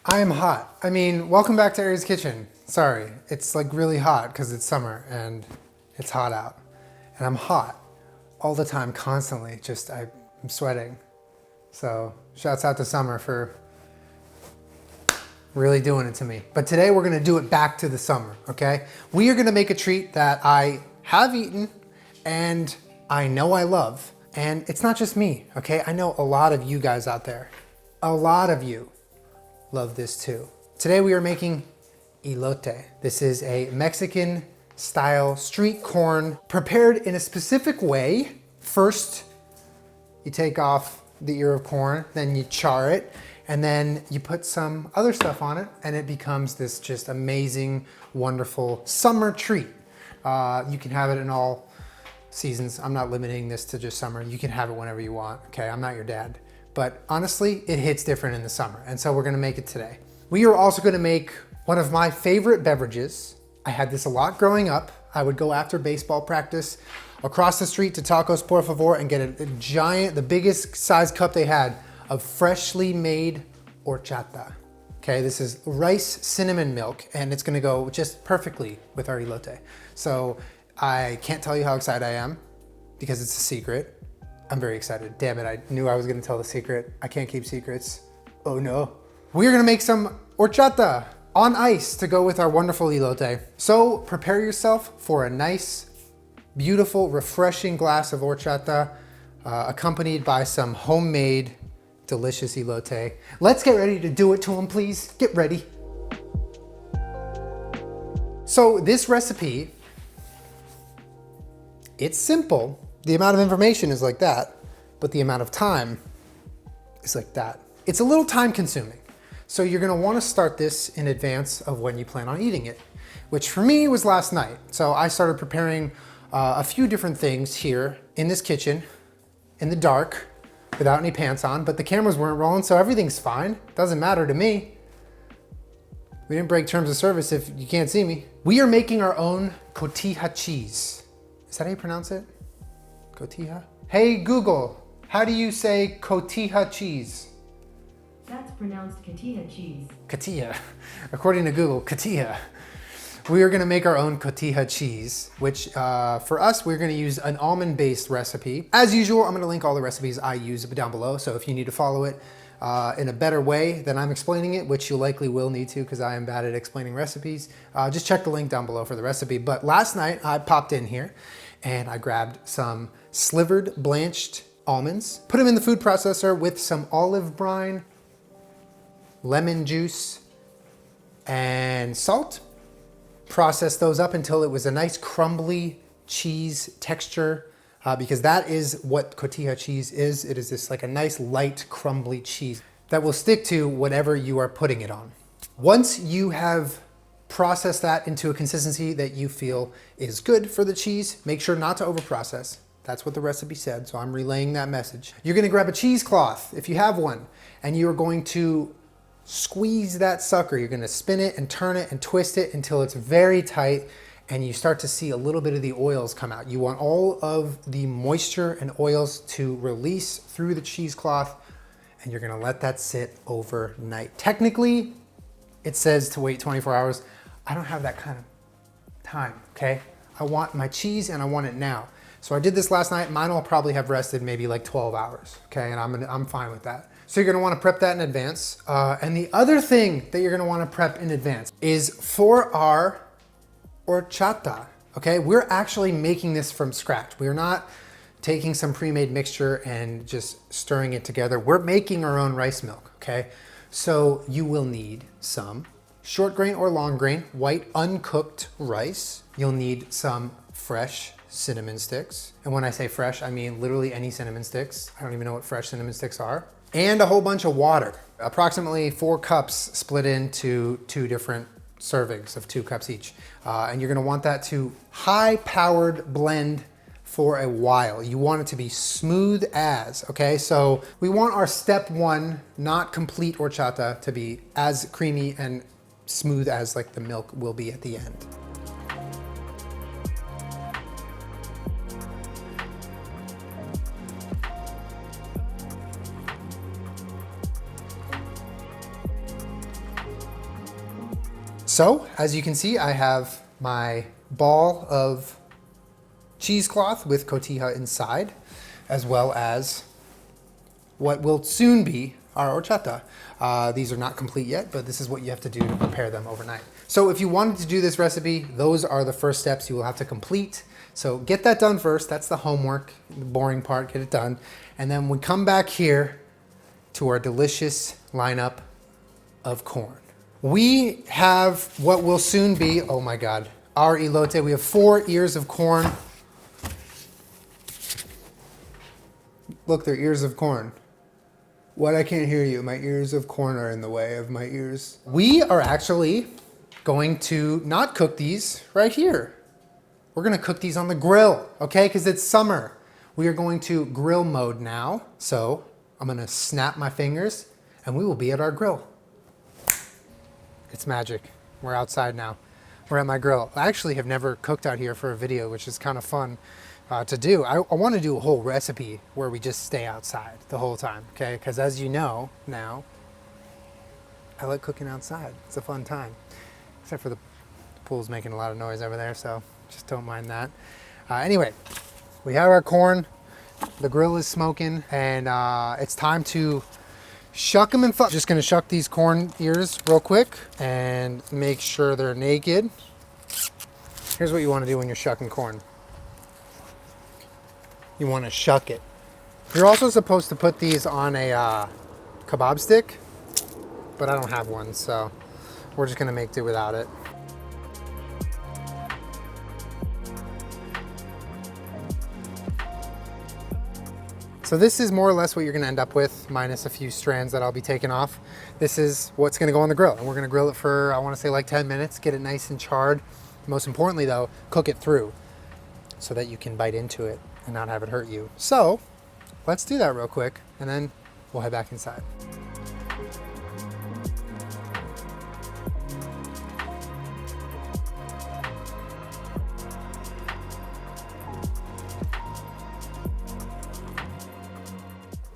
I am hot. I mean, welcome back to Aries Kitchen. Sorry, it's like really hot because it's summer and it's hot out. And I'm hot all the time, constantly. I'm sweating. So shouts out to summer for really doing it to me. But today we're gonna do it back to the summer, okay? We are gonna make a treat that I have eaten and I know I love. And it's not just me, okay? I know a lot of you guys out there, a lot of you love this too. Today we are making elote. This is a Mexican style street corn prepared in a specific way. First, you take off the ear of corn, then you char it, and then you put some other stuff on it, and it becomes this just amazing, wonderful summer treat. You can have it in all seasons. I'm not limiting this to just summer. You can have it whenever you want, okay? I'm not your dad. But honestly, it hits different in the summer, and so we're gonna make it today. We are also gonna make one of my favorite beverages. I had this a lot growing up. I would go after baseball practice across the street to Tacos Por Favor and get a giant, the biggest size cup they had of freshly made horchata. Okay, this is rice cinnamon milk, and it's gonna go just perfectly with our elote. So I can't tell you how excited I am because it's a secret. I'm very excited. Damn it, I knew I was gonna tell the secret. I can't keep secrets. Oh no. We're gonna make some horchata on ice to go with our wonderful elote. So prepare yourself for a nice, beautiful, refreshing glass of horchata, accompanied by some homemade, delicious elote. Let's get ready to do it to them, please. Get ready. So this recipe, it's simple. The amount of information is like that, but the amount of time is like that. It's a little time consuming. So you're gonna wanna start this in advance of when you plan on eating it, which for me was last night. So I started preparing a few different things here in this kitchen, in the dark, without any pants on, but the cameras weren't rolling, so everything's fine. Doesn't matter to me. We didn't break terms of service if you can't see me. We are making our own cotija cheese. Is that how you pronounce it? Cotija? Hey Google, how do you say cotija cheese? That's pronounced cotija cheese. Cotija. According to Google, cotija. We are gonna make our own cotija cheese, which for us, we're gonna use an almond-based recipe. As usual, I'm gonna link all the recipes I use down below, so if you need to follow it in a better way than I'm explaining it, which you likely will need to because I am bad at explaining recipes, just check the link down below for the recipe. But last night, I popped in here and I grabbed some slivered blanched almonds, put them in the food processor with some olive brine, lemon juice, and salt. Processed those up until it was a nice crumbly cheese texture, because that is what cotija cheese is. It is this like a nice light crumbly cheese that will stick to whatever you are putting it on. Once you have processed that into a consistency that you feel is good for the cheese, make sure not to overprocess. That's what the recipe said, so I'm relaying that message. You're gonna grab a cheesecloth, if you have one, and you're going to squeeze that sucker. You're gonna spin it and turn it and twist it until it's very tight and you start to see a little bit of the oils come out. You want all of the moisture and oils to release through the cheesecloth, and you're gonna let that sit overnight. Technically, it says to wait 24 hours. I don't have that kind of time, okay? I want my cheese and I want it now. So I did this last night. Mine will probably have rested maybe like 12 hours, okay? And I'm fine with that. So you're gonna wanna prep that in advance. And the other thing that you're gonna wanna prep in advance is for our horchata, okay? We're actually making this from scratch. We're not taking some pre-made mixture and just stirring it together. We're making our own rice milk, okay? So you will need some short grain or long grain, white uncooked rice. You'll need some fresh cinnamon sticks. And when I say fresh, I mean literally any cinnamon sticks. I don't even know what fresh cinnamon sticks are. And a whole bunch of water. Approximately 4 cups split into 2 different servings of 2 cups each. And you're gonna want that to high-powered blend for a while. You want it to be smooth as, okay? So we want our step 1, not complete horchata, to be as creamy and smooth as like the milk will be at the end. So as you can see, I have my ball of cheesecloth with cotija inside, as well as what will soon be our horchata. These are not complete yet, but this is what you have to do to prepare them overnight. So if you wanted to do this recipe, those are the first steps you will have to complete. So get that done first. That's the homework, the boring part, get it done. And then we come back here to our delicious lineup of corn. We have what will soon be, oh my God, our elote. We have 4 ears of corn. Look, they're ears of corn. What? I can't hear you. My ears of corn are in the way of my ears. We are actually going to not cook these right here. We're gonna cook these on the grill, okay? Because it's summer. We are going to grill mode now. So I'm gonna snap my fingers and we will be at our grill. It's magic. We're outside now. We're at my grill. I actually have never cooked out here for a video, which is kind of fun to do. I want to do a whole recipe where we just stay outside the whole time, okay? Because as you know now, I like cooking outside. It's a fun time. Except for the pool's making a lot of noise over there, so just don't mind that. Anyway, we have our corn. The grill is smoking, and it's time to shuck them and just gonna shuck these corn ears real quick and make sure they're naked. Here's what you want to do when you're shucking corn. You want to shuck it. You're also supposed to put these on a kebab stick, but I don't have one, so we're just gonna make do without it. So this is more or less what you're gonna end up with, minus a few strands that I'll be taking off. This is what's gonna go on the grill, and we're gonna grill it for, I wanna say like 10 minutes, get it nice and charred. Most importantly though, cook it through so that you can bite into it and not have it hurt you. So let's do that real quick, and then we'll head back inside.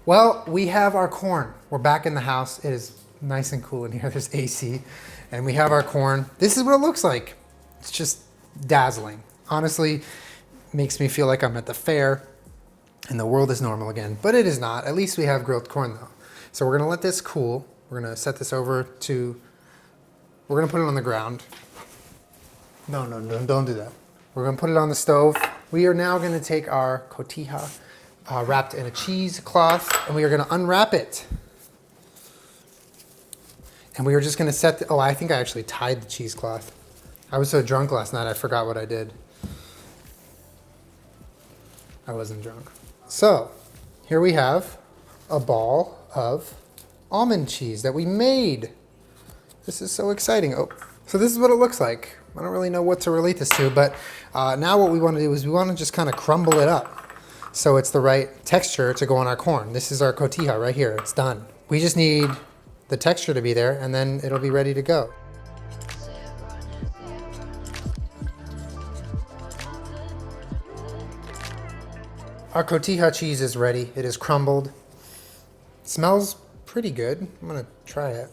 Well, we have our corn. We're back in the house. It is nice and cool in here. There's AC, and we have our corn. This is what it looks like. It's just dazzling. Honestly, makes me feel like I'm at the fair and the world is normal again, but it is not. At least we have grilled corn though. So we're gonna let this cool. We're gonna set this over to, we're gonna put it on the ground. No, don't do that. We're gonna put it on the stove. We are now gonna take our cotija wrapped in a cheesecloth, and we are gonna unwrap it. And we are just gonna set oh, I think I actually tied the cheesecloth. I was so drunk last night, I forgot what I did. I wasn't drunk. So here we have a ball of almond cheese that we made. This is so exciting. Oh, so this is what it looks like. I don't really know what to relate this to, but now what we want to do is we want to just kind of crumble it up so it's the right texture to go on our corn. This is our cotija right here. It's done. We just need the texture to be there, and then it'll be ready to go. Our cotija cheese is ready. It is crumbled. It smells pretty good. I'm gonna try it.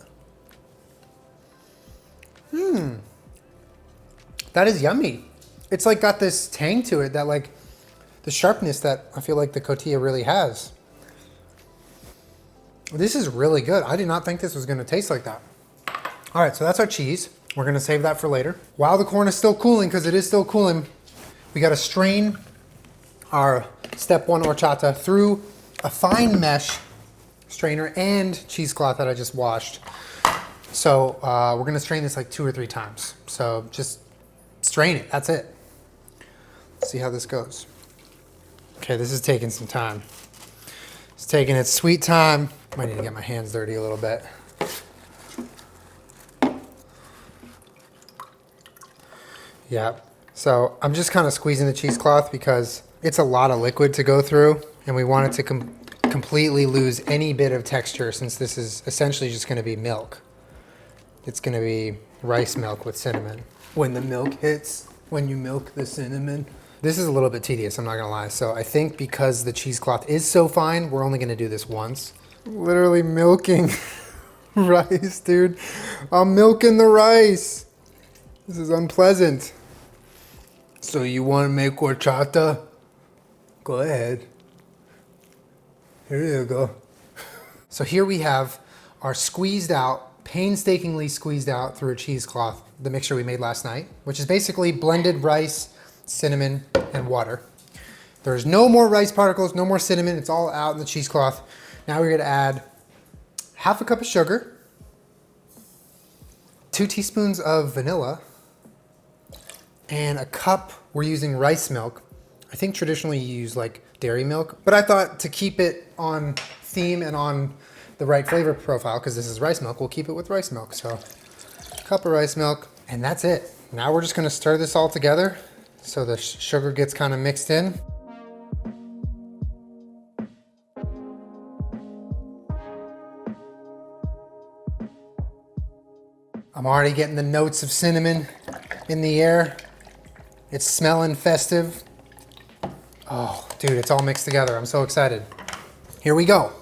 That is yummy. It's like got this tang to it, that like the sharpness that I feel like the cotija really has. This is really good. I did not think this was gonna taste like that. All right, so that's our cheese. We're gonna save that for later. While the corn is still cooling, because it is still cooling, we gotta strain our step 1 horchata through a fine mesh strainer and cheesecloth that I just washed. So we're gonna strain this like 2 or 3 times. So just strain it, that's it. Let's see how this goes. Okay, this is taking some time. It's taking its sweet time. Might need to get my hands dirty a little bit. Yeah, so I'm just kind of squeezing the cheesecloth because it's a lot of liquid to go through, and we want it to completely lose any bit of texture, since this is essentially just gonna be milk. It's gonna be rice milk with cinnamon. When the milk hits, when you milk the cinnamon. This is a little bit tedious, I'm not gonna lie. So I think because the cheesecloth is so fine, we're only gonna do this once. Literally milking rice, dude. I'm milking the rice. This is unpleasant. So you want to make horchata? Go ahead. Here you go. So here we have our squeezed out, painstakingly squeezed out through a cheesecloth, the mixture we made last night, which is basically blended rice, cinnamon, and water. There's no more rice particles, no more cinnamon. It's all out in the cheesecloth. Now we're gonna add half a cup of sugar, 2 teaspoons of vanilla, and a cup, we're using rice milk. I think traditionally you use like dairy milk, but I thought to keep it on theme and on the right flavor profile, because this is rice milk, we'll keep it with rice milk. So a cup of rice milk, and that's it. Now we're just gonna stir this all together so the sugar gets kind of mixed in. I'm already getting the notes of cinnamon in the air. It's smelling festive. Oh, dude, it's all mixed together. I'm so excited. Here we go.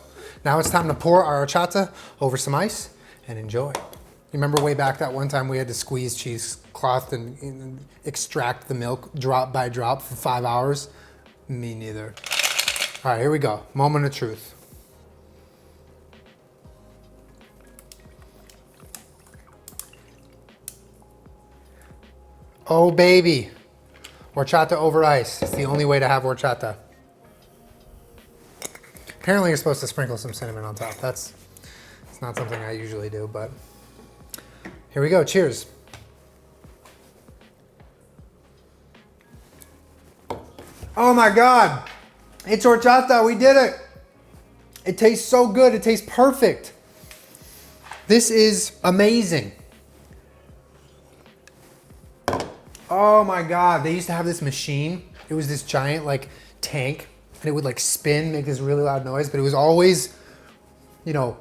Now it's time to pour our horchata over some ice and enjoy. You remember way back that one time we had to squeeze cheesecloth and extract the milk drop by drop for 5 hours? Me neither. All right, here we go. Moment of truth. Oh, baby. Horchata over ice. It's the only way to have horchata. Apparently you're supposed to sprinkle some cinnamon on top. It's not something I usually do, but here we go. Cheers. Oh my God. It's horchata. We did it. It tastes so good. It tastes perfect. This is amazing. Oh my God, they used to have this machine. It was this giant like tank and it would like spin, make this really loud noise, but it was always, you know,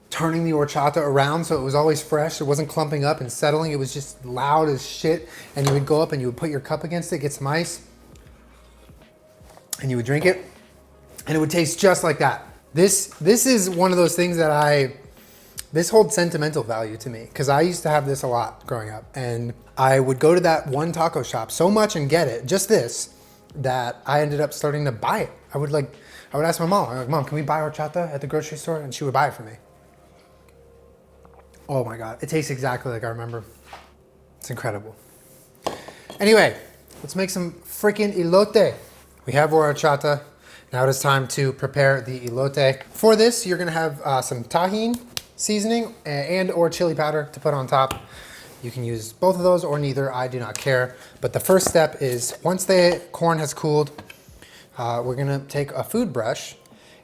turning the horchata around so it was always fresh. It wasn't clumping up and settling. It was just loud as shit. And you would go up and you would put your cup against it, get some ice, and you would drink it and it would taste just like that. This is one of those things that this holds sentimental value to me because I used to have this a lot growing up, and I would go to that one taco shop so much and get it, just this, that I ended up starting to buy it. I would ask my mom, I'm like, Mom, can we buy horchata at the grocery store? And she would buy it for me. Oh my God, it tastes exactly like I remember. It's incredible. Anyway, let's make some freaking elote. We have our horchata. Now it is time to prepare the elote. For this, you're gonna have some tahini seasoning and or chili powder to put on top. You can use both of those or neither, I do not care. But the first step is once the corn has cooled, we're gonna take a food brush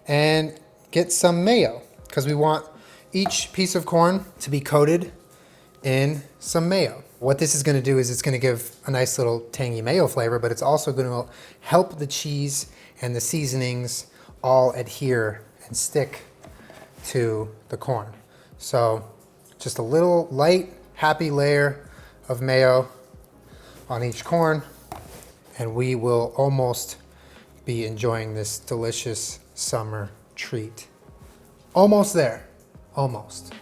and get some mayo because we want each piece of corn to be coated in some mayo. What this is gonna do is it's gonna give a nice little tangy mayo flavor, but it's also gonna help the cheese and the seasonings all adhere and stick to the corn. So just a little light, happy layer of mayo on each corn, and we will almost be enjoying this delicious summer treat. Almost there, almost.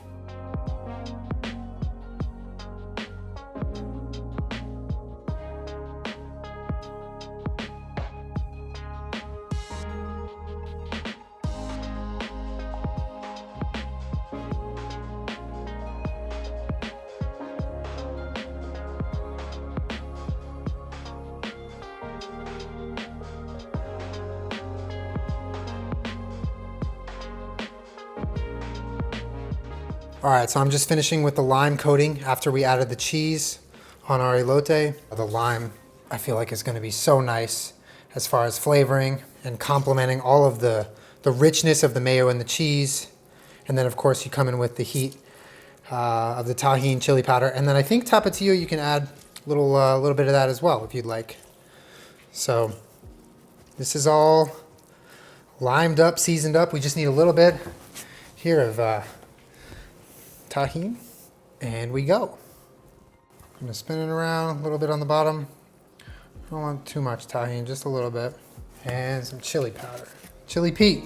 All right, so I'm just finishing with the lime coating after we added the cheese on our elote. The lime, I feel like, is gonna be so nice as far as flavoring and complementing all of the richness of the mayo and the cheese. And then of course you come in with the heat of the tahini chili powder. And then I think tapatio, you can add a little bit of that as well if you'd like. So this is all limed up, seasoned up. We just need a little bit here of tahini, and we go. I'm gonna spin it around a little bit on the bottom. I don't want too much tahini, just a little bit. And some chili powder, chili Pete.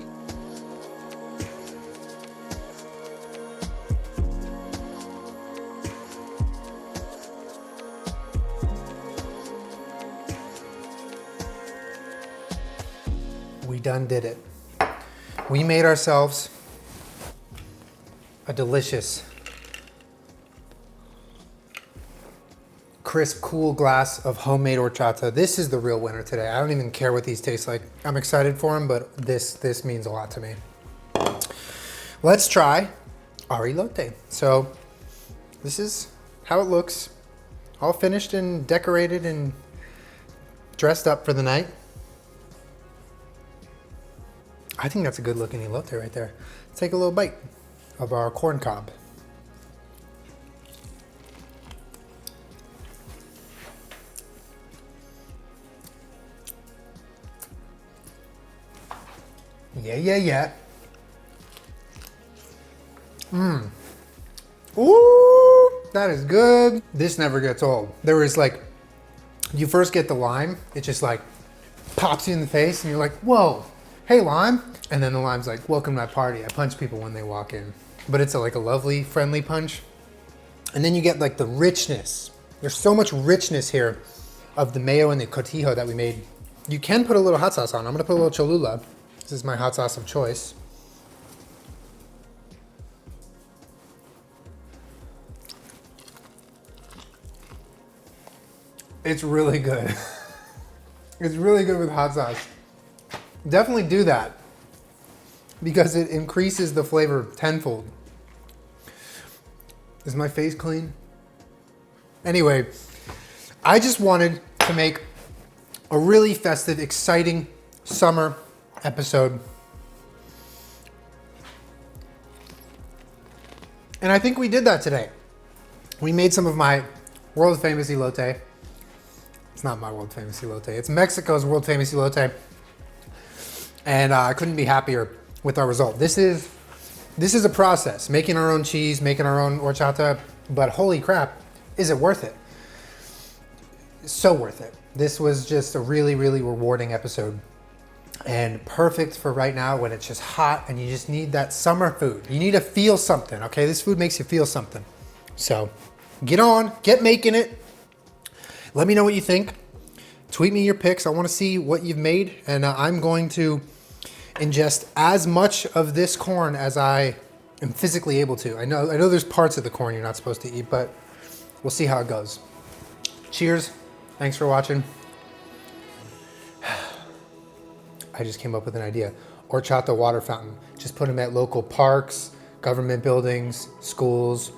done did it. We made ourselves a delicious, crisp, cool glass of homemade horchata. This is the real winner today. I don't even care what these taste like. I'm excited for them, but this means a lot to me. Let's try our elote. So this is how it looks, all finished and decorated and dressed up for the night. I think that's a good looking elote right there. Let's take a little bite of our corn cob. Yeah. Ooh, that is good. This never gets old. There is like, you first get the lime, it just like pops you in the face and you're like, whoa, hey lime. And then the lime's like, welcome to my party. I punch people when they walk in. But it's like a lovely, friendly punch. And then you get like the richness. There's so much richness here of the mayo and the cotija that we made. You can put a little hot sauce on. I'm gonna put a little Cholula. This is my hot sauce of choice. It's really good. It's really good with hot sauce. Definitely do that because it increases the flavor tenfold. Is my face clean? Anyway, I just wanted to make a really festive, exciting summer episode. And I think we did that today. We made some of my world famous elote. It's not my world famous elote. It's Mexico's world famous elote. And I couldn't be happier with our result. This is a process, making our own cheese, making our own horchata, but holy crap, is it worth it? So worth it. This was just a really, really rewarding episode and perfect for right now when it's just hot and you just need that summer food. You need to feel something, okay? This food makes you feel something. So get on, get making it. Let me know what you think. Tweet me your pics. I want to see what you've made, and I'm going to ingest as much of this corn as I am physically able to. I know there's parts of the corn you're not supposed to eat, but we'll see how it goes. Cheers. Thanks for watching. I just came up with an idea. Horchata water fountain. Just put them at local parks, government buildings, schools.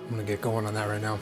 I'm gonna get going on that right now.